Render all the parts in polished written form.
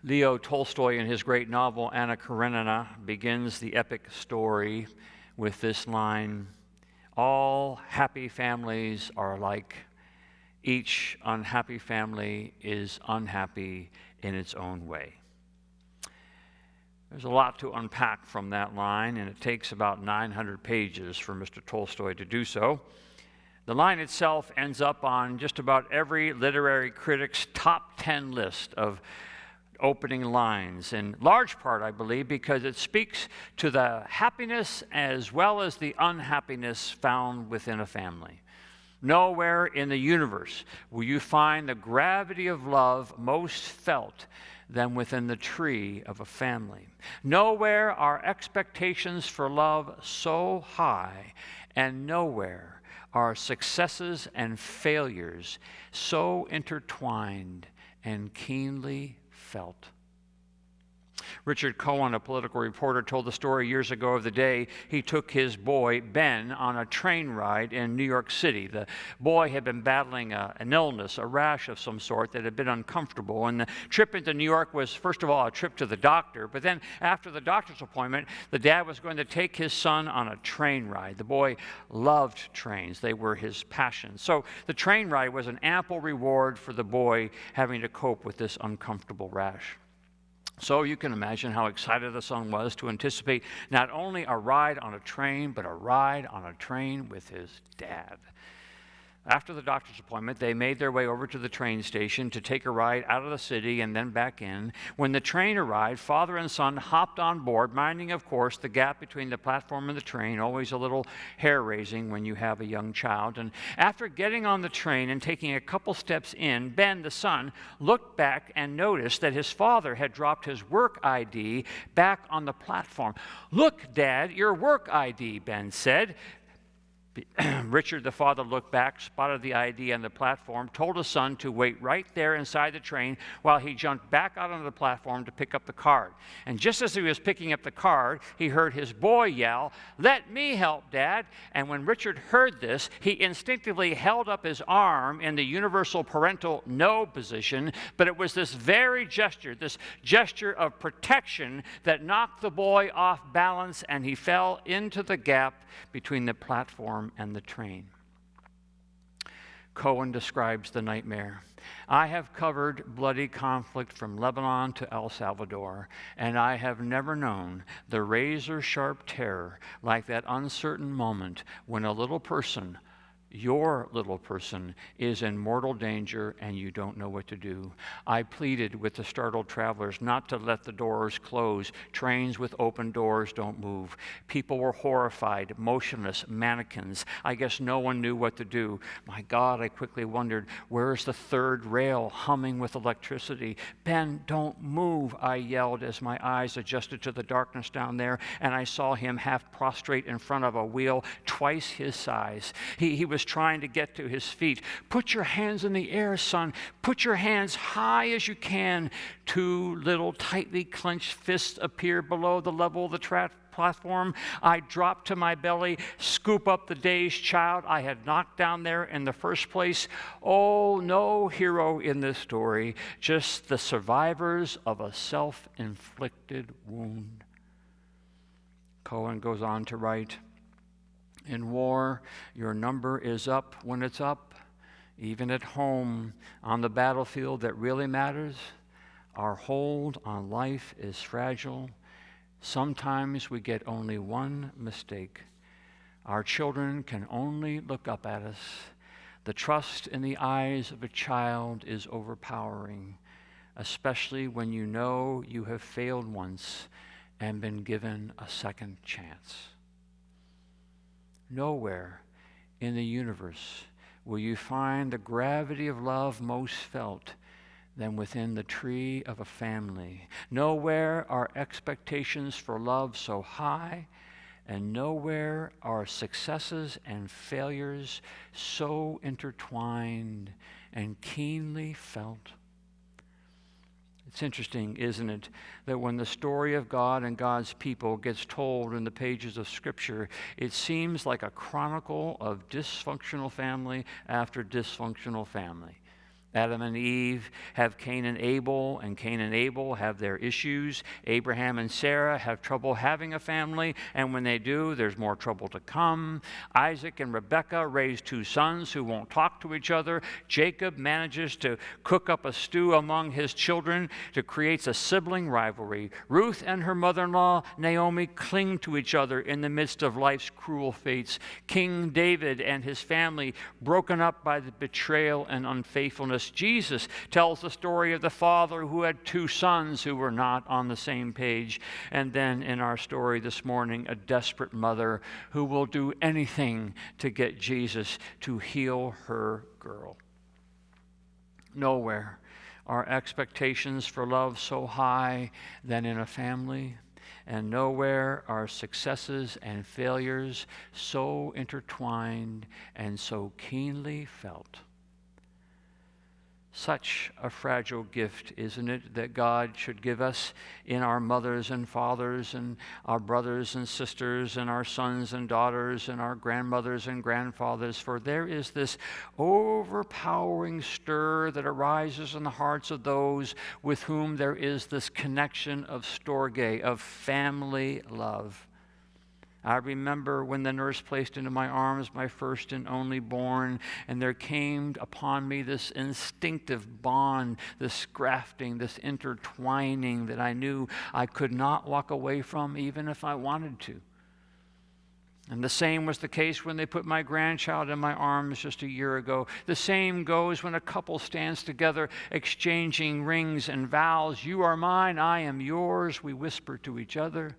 Leo Tolstoy, in his great novel Anna Karenina, begins the epic story with this line: "All happy families are alike. Each unhappy family is unhappy in its own way." There's a lot to unpack from that line, and it takes about 900 pages for Mr. Tolstoy to do so. The line itself ends up on just about every literary critic's top 10 list of opening lines, in large part, I believe, because it speaks to the happiness as well as the unhappiness found within a family. Nowhere in the universe will you find the gravity of love most felt than within the tree of a family. Nowhere are expectations for love so high, and nowhere are successes and failures so intertwined and keenly felt. Richard Cohen, a political reporter, told the story years ago of the day he took his boy, Ben, on a train ride in New York City. The boy had been battling an illness, a rash of some sort that had been uncomfortable. And the trip into New York was, first of all, a trip to the doctor. But then after the doctor's appointment, the dad was going to take his son on a train ride. The boy loved trains. They were his passion. So the train ride was an ample reward for the boy having to cope with this uncomfortable rash. So you can imagine how excited the son was to anticipate not only a ride on a train, but a ride on a train with his dad. After the doctor's appointment, they made their way over to the train station to take a ride out of the city and then back in. When the train arrived, father and son hopped on board, minding, of course, the gap between the platform and the train, always a little hair-raising when you have a young child. And after getting on the train and taking a couple steps in, Ben, the son, looked back and noticed that his father had dropped his work ID back on the platform. "Look, Dad, your work ID," Ben said. Richard, the father, looked back, spotted the ID on the platform, told his son to wait right there inside the train while he jumped back out onto the platform to pick up the card. And just as he was picking up the card, he heard his boy yell, "Let me help, Dad." And when Richard heard this, he instinctively held up his arm in the universal parental no position, but it was this very gesture, this gesture of protection, that knocked the boy off balance, and he fell into the gap between the platform and the train. Cohen describes the nightmare. "I have covered bloody conflict from Lebanon to El Salvador, and I have never known the razor-sharp terror like that uncertain moment when a little person, your little person, is in mortal danger and you don't know what to do. I pleaded with the startled travelers not to let the doors close. Trains with open doors don't move. People were horrified, motionless, mannequins. I guess no one knew what to do. My God," I quickly wondered, "where's the third rail humming with electricity? Ben, don't move," I yelled as my eyes adjusted to the darkness down there, and I saw him half prostrate in front of a wheel twice his size. He was trying to get to his feet. "Put your hands in the air, son. Put your hands high as you can." Two little tightly clenched fists appeared below the level of the platform. I dropped to my belly, scoop up the dazed child I had knocked down there in the first place. Oh, no hero in this story, just the survivors of a self-inflicted wound. Cohen goes on to write, "In war, your number is up when it's up. Even at home, on the battlefield that really matters, our hold on life is fragile. Sometimes we get only one mistake. Our children can only look up at us. The trust in the eyes of a child is overpowering, especially when you know you have failed once and been given a second chance. Nowhere in the universe will you find the gravity of love most felt than within the tree of a family. Nowhere are expectations for love so high, and nowhere are successes and failures so intertwined and keenly felt." It's interesting, isn't it, that when the story of God and God's people gets told in the pages of Scripture, it seems like a chronicle of dysfunctional family after dysfunctional family. Adam and Eve have Cain and Abel have their issues. Abraham and Sarah have trouble having a family, and when they do, there's more trouble to come. Isaac and Rebekah raise two sons who won't talk to each other. Jacob manages to cook up a stew among his children to create a sibling rivalry. Ruth and her mother-in-law, Naomi, cling to each other in the midst of life's cruel fates. King David and his family broken up by the betrayal and unfaithfulness. Jesus tells the story of the father who had two sons who were not on the same page. And then in our story this morning, a desperate mother who will do anything to get Jesus to heal her girl. Nowhere are expectations for love so high than in a family, and nowhere are successes and failures so intertwined and so keenly felt. Such a fragile gift, isn't it, that God should give us in our mothers and fathers and our brothers and sisters and our sons and daughters and our grandmothers and grandfathers, for there is this overpowering stir that arises in the hearts of those with whom there is this connection of storge, of family love. I remember when the nurse placed into my arms my first and only born, and there came upon me this instinctive bond, this grafting, this intertwining that I knew I could not walk away from even if I wanted to. And the same was the case when they put my grandchild in my arms just a year ago. The same goes when a couple stands together exchanging rings and vows. You are mine, I am yours, we whisper to each other.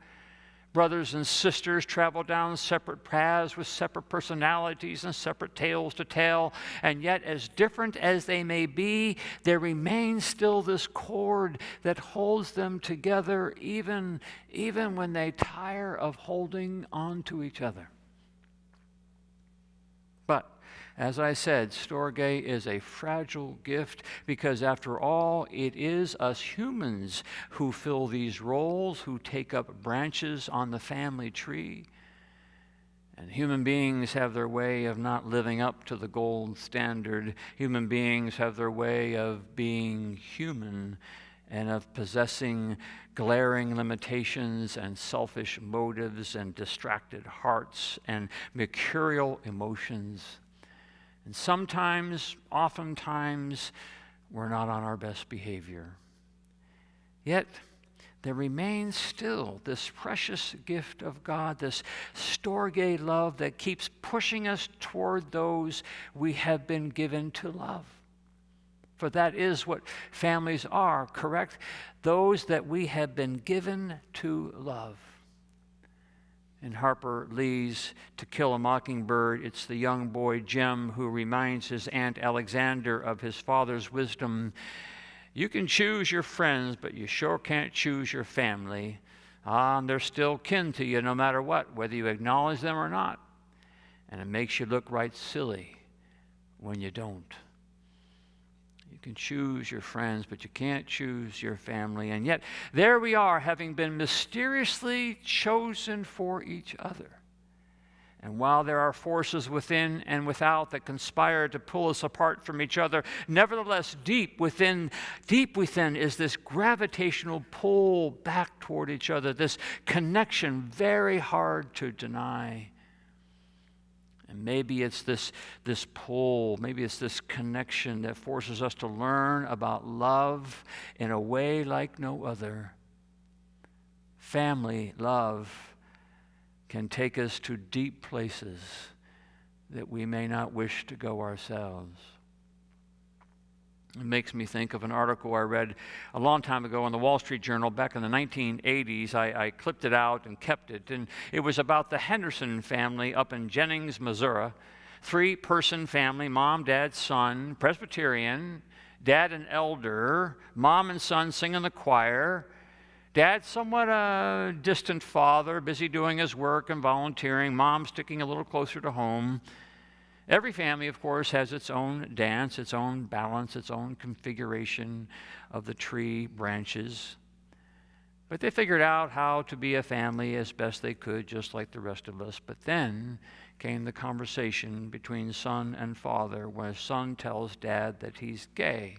Brothers and sisters travel down separate paths with separate personalities and separate tales to tell, and yet as different as they may be, there remains still this cord that holds them together even when they tire of holding on to each other. But as I said, storge is a fragile gift because, after all, it is us humans who fill these roles, who take up branches on the family tree. And human beings have their way of not living up to the gold standard. Human beings have their way of being human and of possessing glaring limitations and selfish motives and distracted hearts and mercurial emotions. And sometimes, oftentimes, we're not on our best behavior. Yet, there remains still this precious gift of God, this storge love that keeps pushing us toward those we have been given to love. For that is what families are, correct? Those that we have been given to love. In Harper Lee's To Kill a Mockingbird, it's the young boy Jim who reminds his Aunt Alexander of his father's wisdom. You can choose your friends, but you sure can't choose your family. And they're still kin to you no matter what, whether you acknowledge them or not. And it makes you look right silly when you don't. You can choose your friends, but you can't choose your family. And yet, there we are, having been mysteriously chosen for each other. And while there are forces within and without that conspire to pull us apart from each other, nevertheless, deep within is this gravitational pull back toward each other, this connection very hard to deny. And maybe it's this pull, maybe it's this connection that forces us to learn about love in a way like no other. Family love can take us to deep places that we may not wish to go ourselves. It makes me think of an article I read a long time ago in the Wall Street Journal back in the 1980s. I clipped it out and kept it. And it was about the Henderson family up in Jennings, Missouri. 3-person family, mom, dad, son, Presbyterian, dad an elder, mom and son sing in the choir. Dad, somewhat a distant father, busy doing his work and volunteering. Mom sticking a little closer to home. Every family, of course, has its own dance, its own balance, its own configuration of the tree branches. But they figured out how to be a family as best they could, just like the rest of us. But then came the conversation between son and father, where son tells dad that he's gay.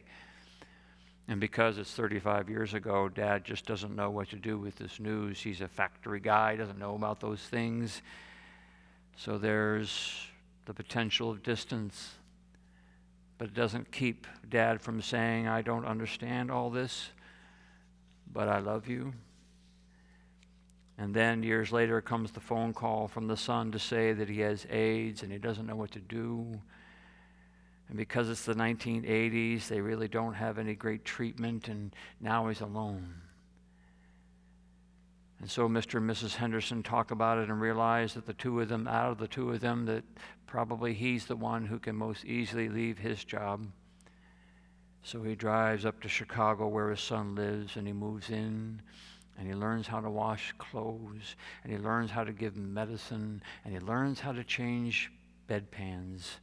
And because it's 35 years ago, dad just doesn't know what to do with this news. He's a factory guy, doesn't know about those things. So there's the potential of distance. But it doesn't keep dad from saying, I don't understand all this, but I love you. And then years later comes the phone call from the son to say that he has AIDS and he doesn't know what to do. And because it's the 1980s, they really don't have any great treatment, and now he's alone. And so Mr. and Mrs. Henderson talk about it and realize that out of the two of them, that probably he's the one who can most easily leave his job. So he drives up to Chicago where his son lives, and he moves in, and he learns how to wash clothes, and he learns how to give medicine, and he learns how to change bedpans,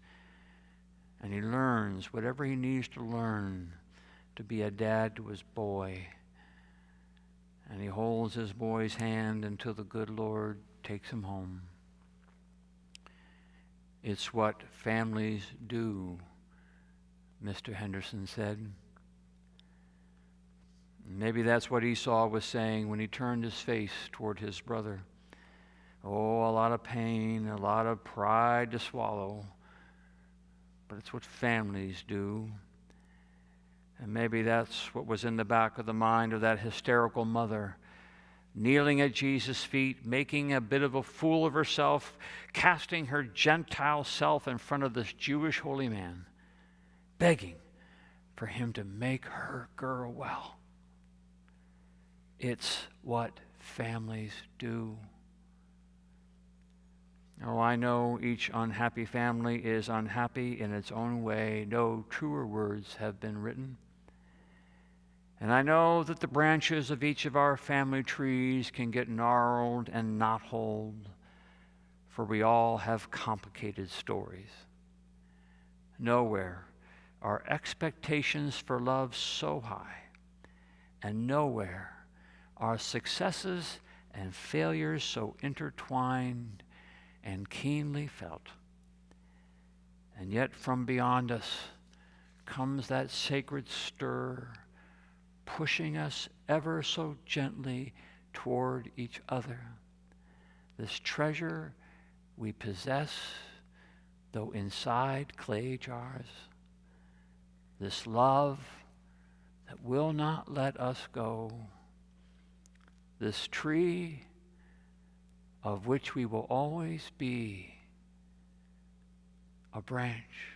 and he learns whatever he needs to learn to be a dad to his boy. And he holds his boy's hand until the good Lord takes him home. It's what families do, Mr. Henderson said. Maybe that's what Esau was saying when he turned his face toward his brother. Oh, a lot of pain, a lot of pride to swallow. But it's what families do. And maybe that's what was in the back of the mind of that hysterical mother, kneeling at Jesus' feet, making a bit of a fool of herself, casting her Gentile self in front of this Jewish holy man, begging for him to make her girl well. It's what families do. Oh, I know each unhappy family is unhappy in its own way. No truer words have been written. And I know that the branches of each of our family trees can get gnarled and knot-holed, for we all have complicated stories. Nowhere are expectations for love so high, and nowhere are successes and failures so intertwined and keenly felt. And yet from beyond us comes that sacred stir, pushing us ever so gently toward each other. This treasure we possess, though inside clay jars. This love that will not let us go. This tree of which we will always be a branch